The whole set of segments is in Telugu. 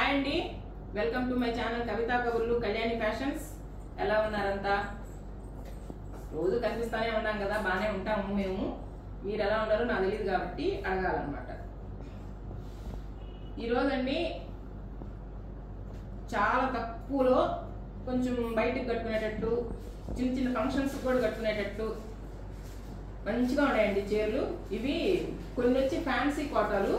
హాయ్ అండి, వెల్కమ్ టు మై ఛానల్ కవితా కబుర్లు కళ్యాణి ఫ్యాషన్స్. ఎలా ఉన్నారంతా? రోజు కనిపిస్తానే ఉన్నాం కదా, బాగానే ఉంటాము మేము. మీరు ఎలా ఉన్నారో నాకు తెలియదు కాబట్టి అడగాలన్నమాట. ఈరోజు అండి చాలా తక్కువలో కొంచెం బయటకు కట్టుకునేటట్టు, చిన్న చిన్న ఫంక్షన్స్ కూడా కట్టుకునేటట్టు మంచిగా ఉన్నాయండి చీరలు. ఇవి కొన్ని వచ్చి ఫ్యాన్సీ కోటాలు,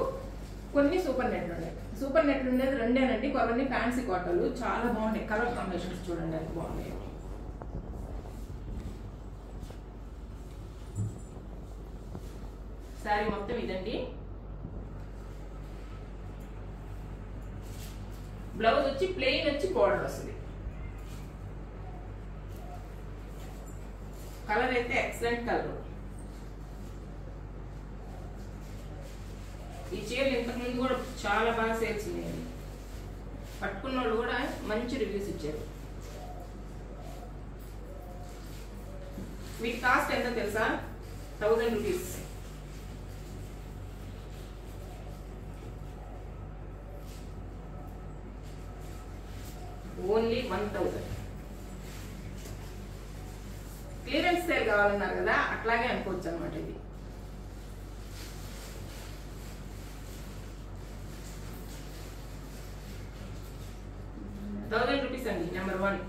కొన్ని సూపర్ నెట్లు ఉన్నాయి. సూపర్ నెట్లు ఉండేది రెండేనండి, కొన్ని ఫ్యాన్సీ కోటాలు చాలా బాగున్నాయి. కలర్ కాంబినేషన్స్ చూడండి ఎంత బాగున్నాయి. శారీ మొత్తం ఇదండి. బ్లౌజ్ వచ్చి ప్లెయిన్ వచ్చి బోర్డర్ వస్తుంది. కలర్ అయితే ఎక్సలెంట్ కలర్. ఈ చీరలు ఇంతకుముందు కూడా చాలా బాగా సేల్స్ ఉన్నాయండి. పట్టుకున్న వాళ్ళు కూడా మంచి రివ్యూస్ ఇచ్చారు. వీటి కాస్ట్ ఎంతో తెలుసా? 1000 రూపీస్. ఓన్లీ 1000. క్లియరెన్స్ సేల్ కావాలన్నారు కదా, అట్లాగే అనుకోవచ్చు అనమాట. ఇది ₹1000 అండి. నెంబర్ 1.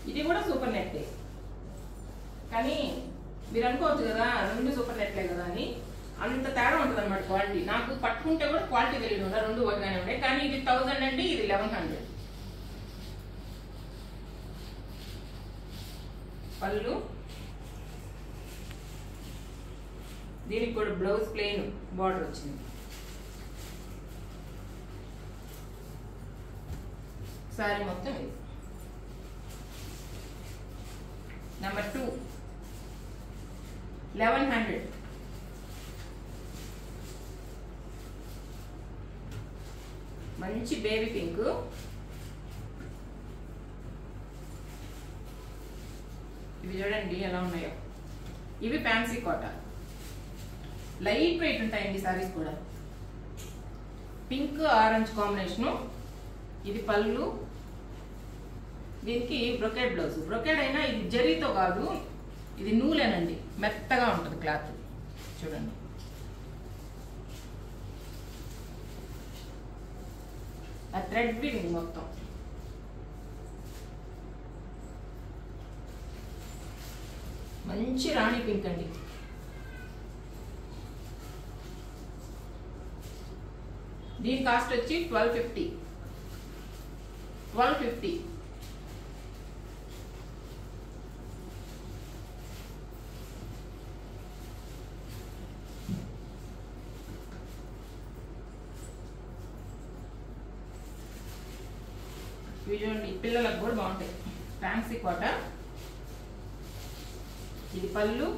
ఇది కూడా సూపర్ నెట్లే, కానీ మీరు అనుకోవచ్చు కదా రెండు సూపర్ నెట్లే కదా అని. అంత తేడా ఉంటుంది అనమాట క్వాలిటీ. నాకు పట్టుకుంటే కూడా క్వాలిటీ తెలియదు, రెండు ఒకగానే ఉండే. కానీ ఇది 1000 అండి, ఇది 1100. పళ్ళు, దీనికి కూడా బ్లౌజ్ ప్లెయిన్ బార్డర్ వచ్చింది. సారీ మొత్తం ఇది. నెంబర్ 2 1100. మంచి బేబీ పింక్. ఇవి చూడండి ఎలా ఉన్నాయో. ఇవి ఫ్యాన్సీ కోట, లైట్ వెయిట్ ఉంటాయండి సారీస్ కూడా. Pink orange combination. ఇది పళ్ళు, దీనికి బ్రొకెడ్ బ్లౌజ్. బ్రొకెడ్ అయినా ఇది జరీతో కాదు, ఇది నూలేనండి, మెత్తగా ఉంటుంది క్లాత్. చూడండి ఆ థ్రెడ్ వీవింగ్ మొత్తం. మంచి రాణి పింక్ అండి. దీని కాస్ట్ వచ్చి 1250. 1250. ఇవి చూడండి, పిల్లలకు కూడా బాగుంటాయి. ఫ్యాన్సీ కోట. ఇది పళ్ళు,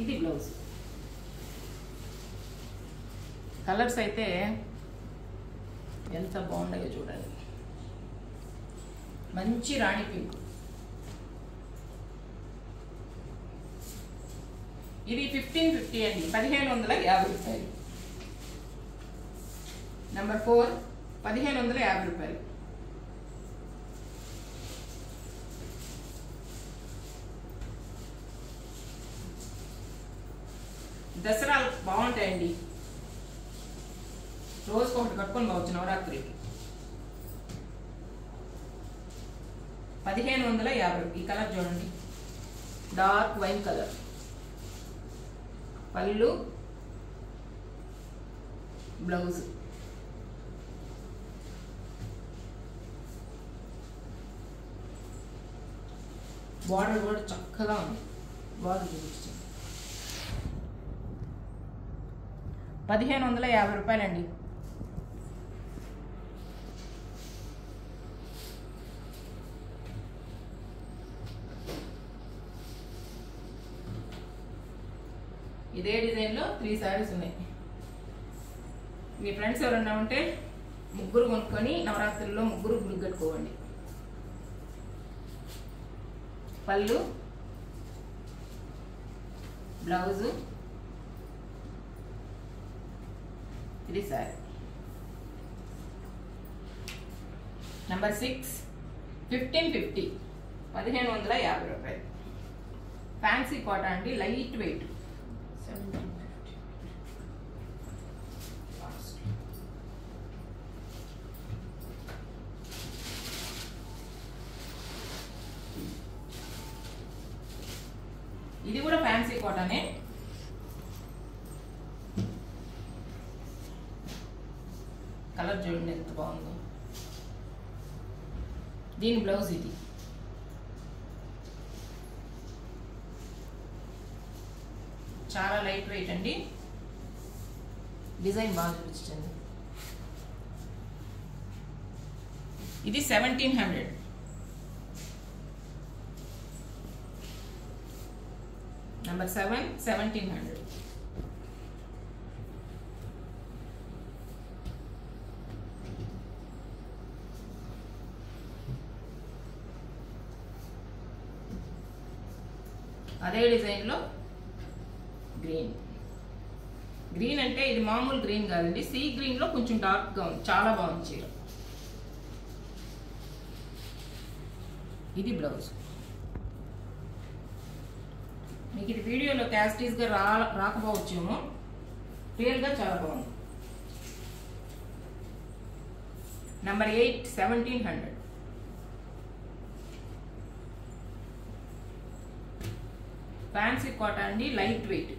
ఇది బ్లౌజ్. కలర్స్ అయితే ఎంత బాగున్నాయో చూడండి. మంచి రాణి పింక్. ఇది 1550 అండి, 1550 రూపాయలు. నెంబర్ 4 1550 రూపాయలు. దసరా బాగుంటాయండి, రోజుకి ఒకటి కట్టుకొని పోవచ్చు నవరాత్రికి. 1550. ఈ కలర్ చూడండి, డార్క్ వైన్ కలర్. పళ్ళు, బ్లౌజ్. బార్డర్ కూడా చక్కగా ఉంది. బార్డర్ చూపించండి. 1550 రూపాయలండి. ఇదే డిజైన్లో 3 సారీస్ ఉన్నాయి. మీ ఫ్రెండ్స్ ఎవరన్నా ఉంటే ముగ్గురు కొనుక్కొని నవరాత్రుల్లో ముగ్గురు గుడి కట్టుకోవండి. పళ్ళు, బ్లౌజు, ఇది సారీ. నెంబర్ 6 1550 1550 రూపాయలు. ఫ్యాన్సీ కాటన్ అండి, లైట్ వెయిట్. 1750. ఇది కూడా ఫ్యాన్సీ కాటనే. కలర్ చూడండి ఎంత బాగుందో. దీని బ్లౌజ్ ఇది. చాలా లైట్ వెయిట్ అండి, డిజైన్ బాగా చూపించండి. ఇది 1700. నెంబర్ 7 1700. అదే డిజైన్లో గ్రీన్. గ్రీన్ అంటే ఇది మామూలు గ్రీన్ కాదండి, సీ గ్రీన్లో కొంచెం డార్క్గా ఉంది, చాలా బాగుంది చీర. ఇది బ్లౌజ్. మీకు ఇది వీడియోలో క్యాస్టీస్గా రాకపోవచ్చేమో, రియల్గా చాలా బాగుంది. నెంబర్ 8 1700. ఫ్యాన్సీ కాటన్ అండి, లైట్ వెయిట్.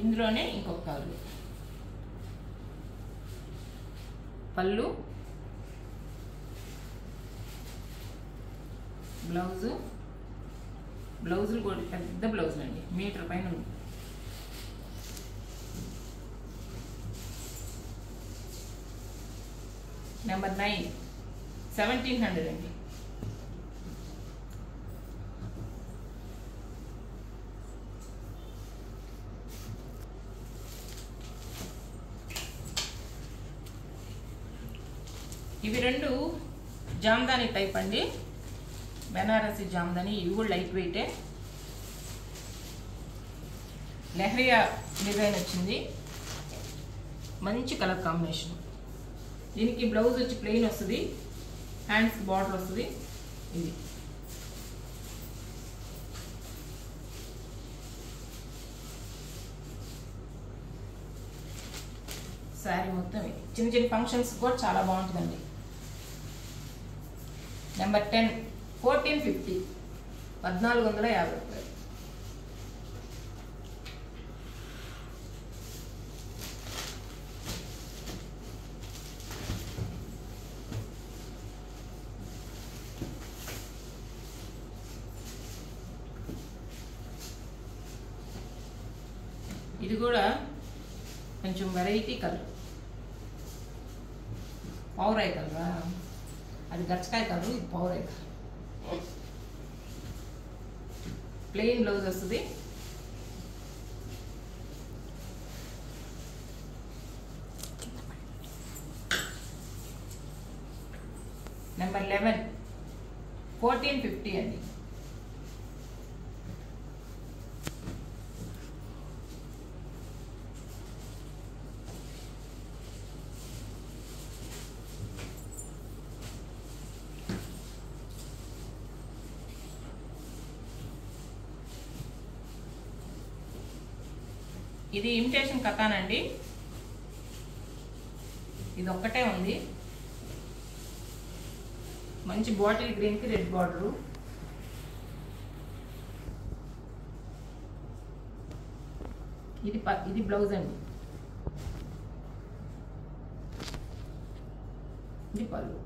ఇందులోనే ఇంకొక కలర్. పళ్ళు, బ్లౌజు, బ్లౌజులు కూడా పెద్ద బ్లౌజులు అండి, మీటర్ పైన ఉంది. నెంబర్ 9 1700 అండి. ఇవి రెండు జామ్దాని టైప్ అండి, బెనారసి జామ్దాని. ఇవి కూడా లైట్ వెయిటే. లెహరియా డిజైన్ వచ్చింది, మంచి కలర్ కాంబినేషన్. దీనికి బ్లౌజ్ వచ్చి ప్లెయిన్ వస్తుంది, హ్యాండ్స్ బార్డర్ వస్తుంది. ఇది శారీ మొత్తం చిన్న చిన్న ఫంక్షన్స్ కూడా చాలా బాగుంటుందండి. నెంబర్ 10 1450 1450 రూపాయలు. ఇది కూడా కొంచెం వెరైటీ కలర్, పౌరాయి కలరా, అది గచ్చకాయ కలర్, ఇది పౌరాయి కలర్. ప్లెయిన్ బ్లౌజ్ వస్తుంది. నెంబర్ 11 1450 అండి. ఇది ఇమిటేషన్ కథాన్ అండి, ఇది ఒక్కటే ఉంది. మంచి బాటిల్ గ్రీన్ కి రెడ్ బార్డరు. ఇది బ్లౌజ్ అండి, ఇది పళ్ళు.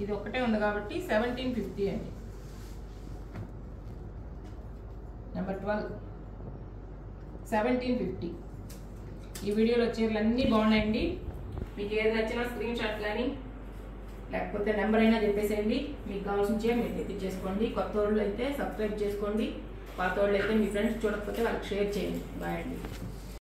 ఇది ఒక్కటే ఉంది కాబట్టి 1750 అండి. నెంబర్ 12 1750. ఈ వీడియోలో చీరలు అన్నీ బాగున్నాయండి. మీకు ఏది నచ్చినా స్క్రీన్ షాట్ కానీ లేకపోతే నెంబర్ అయినా చెప్పేసేయండి. మీకు కావాల్సిన చీర మీరు తెప్పించేసుకోండి. కొత్త వాళ్ళు అయితే సబ్స్క్రైబ్ చేసుకోండి, పాత వాళ్ళు అయితే మీ ఫ్రెండ్స్ చూడకపోతే వాళ్ళకి షేర్ చేయండి. బాయ్ అండి.